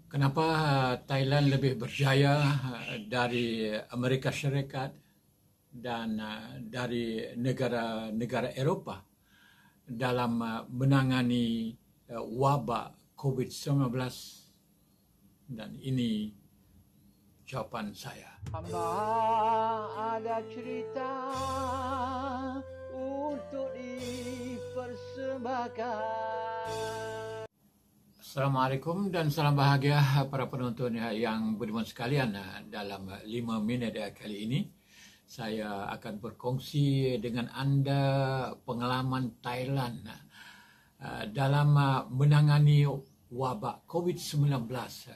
Kenapa Thailand lebih berjaya dari Amerika Syarikat dan dari negara-negara Eropah dalam menangani wabak COVID-19? Dan ini jawapan saya. Hamba ada cerita untuk dipersembahkan. Assalamualaikum dan salam bahagia para penonton yang budiman sekalian. Dalam 5 minit kali ini saya akan berkongsi dengan anda pengalaman Thailand dalam menangani wabak COVID-19.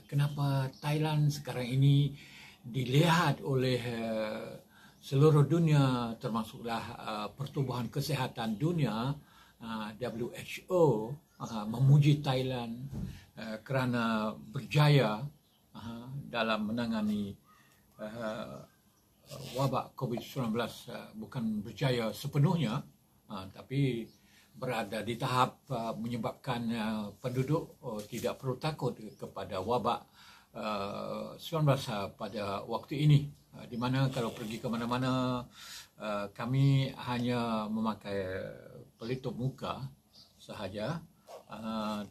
Kenapa Thailand sekarang ini dilihat oleh seluruh dunia, termasuklah Pertubuhan Kesihatan Dunia WHO memuji Thailand kerana berjaya dalam menangani wabak COVID-19. Bukan berjaya sepenuhnya, tapi berada di tahap menyebabkan penduduk tidak perlu takut kepada wabak 19 pada waktu ini, di mana kalau pergi ke mana-mana kami hanya memakai pelitup muka sahaja,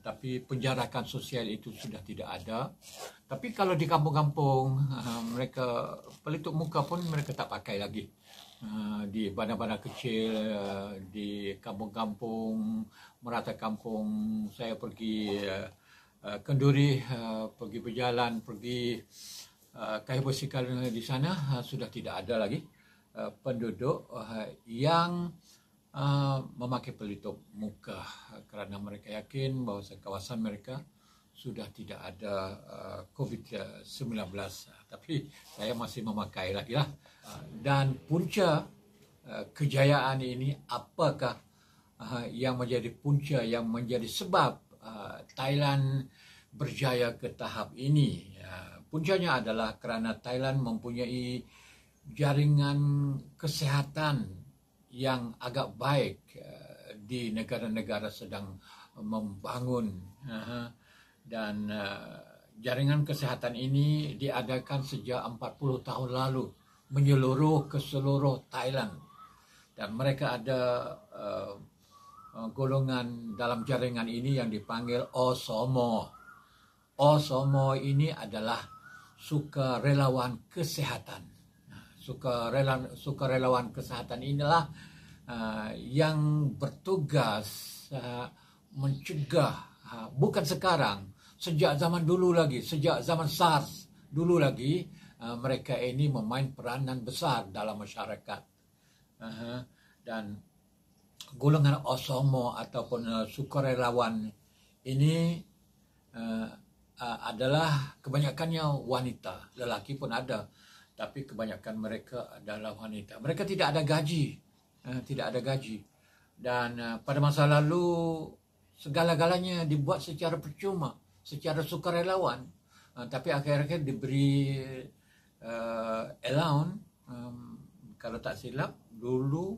tapi penjarakan sosial itu sudah tidak ada. Tapi kalau di kampung-kampung mereka pelitup muka pun mereka tak pakai lagi. Di bandar-bandar kecil, di kampung-kampung, merata kampung, saya pergi kenduri, pergi berjalan, pergi kayu bersikal di sana, sudah tidak ada lagi penduduk yang memakai pelitup muka kerana mereka yakin bahawa kawasan mereka sudah tidak ada COVID-19. Tapi saya masih memakai lagi lah. Dan punca kejayaan ini, apakah yang menjadi punca, yang menjadi sebab Thailand berjaya ke tahap ini? Puncanya adalah kerana Thailand mempunyai jaringan kesihatan yang agak baik di negara-negara sedang membangun, dan jaringan kesihatan ini diadakan sejak 40 tahun lalu menyeluruh ke seluruh Thailand, dan mereka ada golongan dalam jaringan ini yang dipanggil OSOMO. OSOMO ini adalah sukarelawan kesihatan. Sukarelawan kesihatan inilah yang bertugas mencegah, bukan sekarang, sejak zaman dulu lagi, sejak zaman SARS dulu lagi, mereka ini memain peranan besar dalam masyarakat. Dan golongan OSOMO ataupun sukarelawan ini adalah kebanyakannya wanita, lelaki pun ada, tapi kebanyakan mereka adalah wanita. Mereka tidak ada gaji, dan pada masa lalu segala-galanya dibuat secara percuma, secara sukarelawan, tapi akhir-akhir diberi allowance, kalau tak silap dulu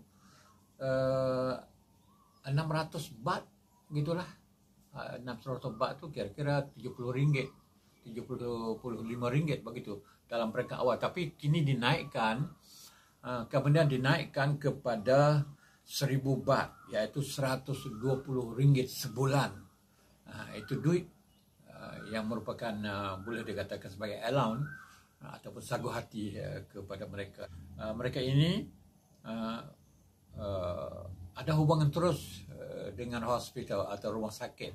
600 baht gitulah. 600 baht tu kira-kira 70 ringgit, 75 ringgit begitu dalam peringkat awal. Tapi kini dinaikkan, kemudian dinaikkan kepada 1000 baht, iaitu 120 ringgit sebulan. Itu duit yang merupakan boleh dikatakan sebagai allowance ataupun sagu hati kepada mereka. Mereka ini ada hubungan terus dengan hospital atau rumah sakit.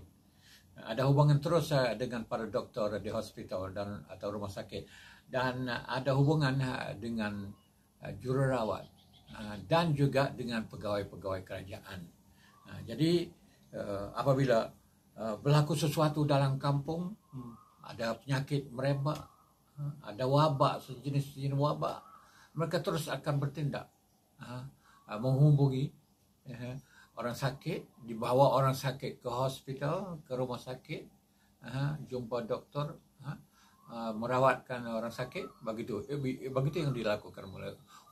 Ada hubungan terus dengan para doktor di hospital dan atau rumah sakit, dan ada hubungan dengan jururawat dan juga dengan pegawai-pegawai kerajaan. Jadi apabila berlaku sesuatu dalam kampung, ada penyakit merebak, ada wabak, sejenis wabak, mereka terus akan bertindak, menghubungi orang sakit, dibawa orang sakit ke hospital, ke rumah sakit, jumpa doktor, merawatkan orang sakit, begitu yang dilakukan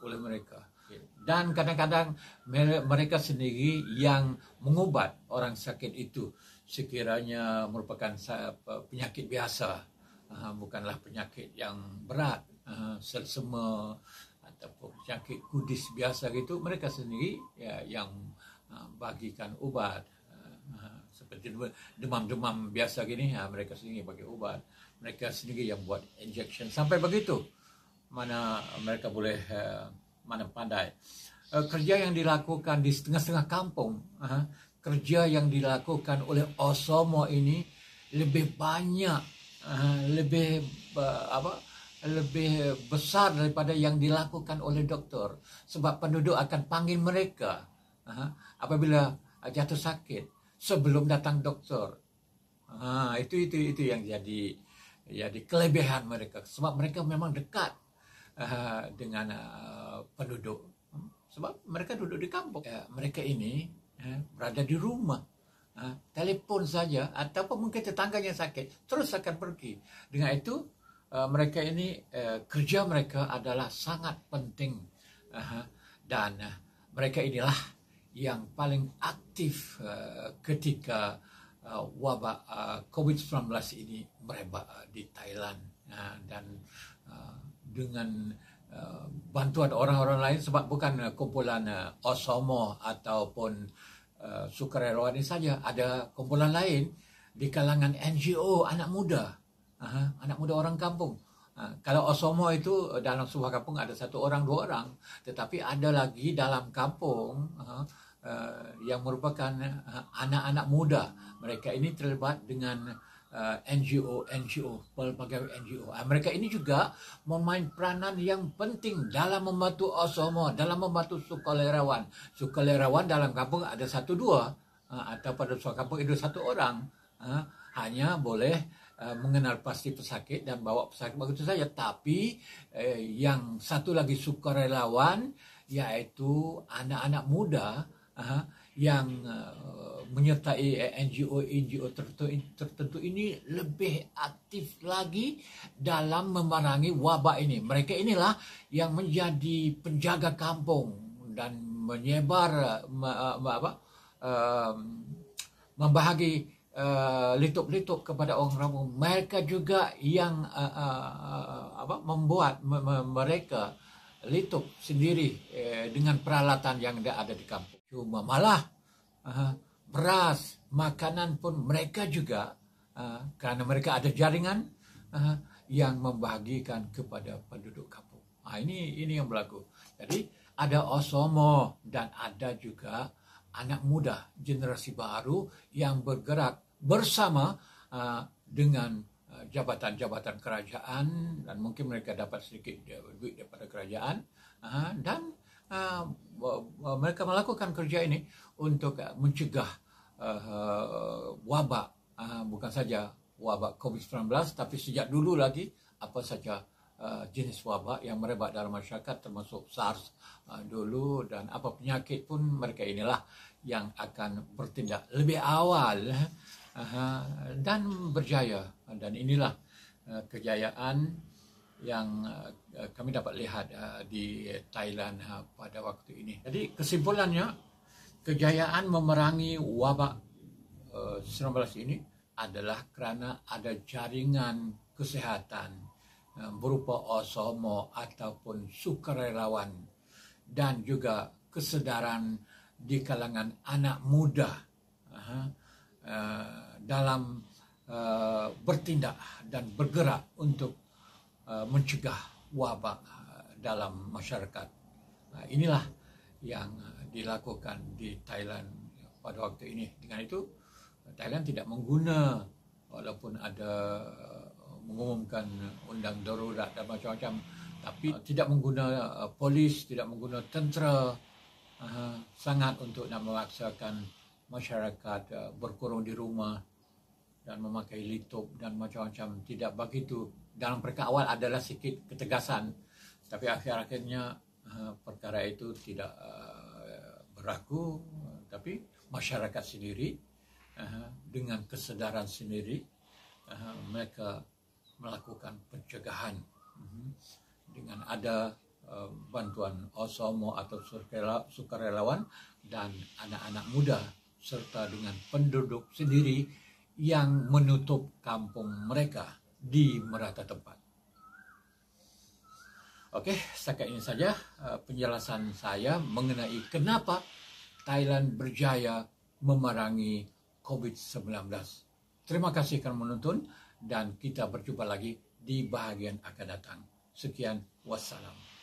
oleh mereka. Dan kadang-kadang mereka sendiri yang mengubat orang sakit itu, sekiranya merupakan penyakit biasa bukanlah penyakit yang berat, selsema ataupun penyakit kudis biasa gitu, mereka sendiri ya, yang bagikan ubat. Seperti demam-demam biasa gini, mereka sendiri bagi ubat. Mereka sendiri yang buat injection. Sampai begitu, mana mereka boleh, mana pandai. Kerja yang dilakukan di setengah-setengah kampung, kerja yang dilakukan oleh Osomo ini lebih banyak, lebih besar daripada yang dilakukan oleh doktor. Sebab penduduk akan panggil mereka apabila jatuh sakit sebelum datang doktor. Itu yang jadi kelebihan mereka. Sebab mereka memang dekat dengan penduduk. Sebab mereka duduk di kampung. Mereka ini berada di rumah. Telepon saja ataupun mungkin tetangganya sakit, terus akan pergi. Dengan itu, mereka ini, kerja mereka adalah sangat penting. Dan mereka inilah yang paling aktif ketika wabak COVID-19 ini merebak di Thailand. Dan dengan bantuan orang-orang lain, sebab bukan kumpulan Osomo ataupun sukarelawan ini saja, ada kumpulan lain di kalangan NGO anak muda, orang kampung. Kalau Osomo itu dalam sebuah kampung ada 1 orang, 2 orang, tetapi ada lagi dalam kampung yang merupakan anak-anak muda. Mereka ini terlibat dengan NGO, pelbagai NGO. Mereka ini juga memain peranan yang penting dalam membantu Osomo, dalam membantu sukarelawan. Sukarelawan dalam kampung ada 1-2, atau pada suatu kampung itu 1 orang. Hanya boleh mengenal pasti pesakit dan bawa pesakit begitu saja. Tapi yang satu lagi sukarelawan, yaitu anak-anak muda yang menyertai NGO tertentu ini lebih aktif lagi dalam memerangi wabak ini. Mereka inilah yang menjadi penjaga kampung dan menyebar, membahagi litup-litup kepada orang kampung. Mereka juga yang membuat mereka litup sendiri dengan peralatan yang ada di kampung. Cuma malah beras, makanan pun mereka juga, kerana mereka ada jaringan yang membagikan kepada penduduk kampung. Ini yang berlaku. Jadi ada Osomo dan ada juga anak muda, generasi baru yang bergerak bersama dengan jabatan-jabatan kerajaan, dan mungkin mereka dapat sedikit duit daripada kerajaan, dan mereka melakukan kerja ini untuk mencegah wabak, bukan saja wabak COVID-19, tapi sejak dulu lagi apa saja jenis wabak yang merebak dalam masyarakat, termasuk SARS dulu, dan apa penyakit pun mereka inilah yang akan bertindak lebih awal dan berjaya. Dan inilah kejayaan yang kami dapat lihat di Thailand pada waktu ini. Jadi kesimpulannya, kejayaan memerangi wabak 19 ini adalah kerana ada jaringan kesehatan berupa Osomo ataupun sukarelawan, dan juga kesedaran di kalangan anak muda dalam bertindak dan bergerak untuk mencegah wabak dalam masyarakat. Inilah yang dilakukan di Thailand pada waktu ini. Dengan itu, Thailand tidak mengguna, walaupun ada mengumumkan undang darurat dan macam-macam, tapi tidak mengguna polis, tidak mengguna tentera sangat untuk nak memaksakan masyarakat berkurung di rumah dan memakai litup dan macam-macam. Tidak begitu. Dalam perkara awal adalah sikit ketegasan, tapi akhir-akhirnya perkara itu tidak berlaku. Tapi masyarakat sendiri dengan kesedaran sendiri mereka melakukan pencegahan dengan ada bantuan Osomo atau sukarelawan dan anak-anak muda, serta dengan penduduk sendiri yang menutup kampung mereka di merata tempat. Okey, setakat ini saja penjelasan saya mengenai kenapa Thailand berjaya memerangi COVID-19. Terima kasih kerana menonton dan kita berjumpa lagi di bahagian akan datang. Sekian, wassalam.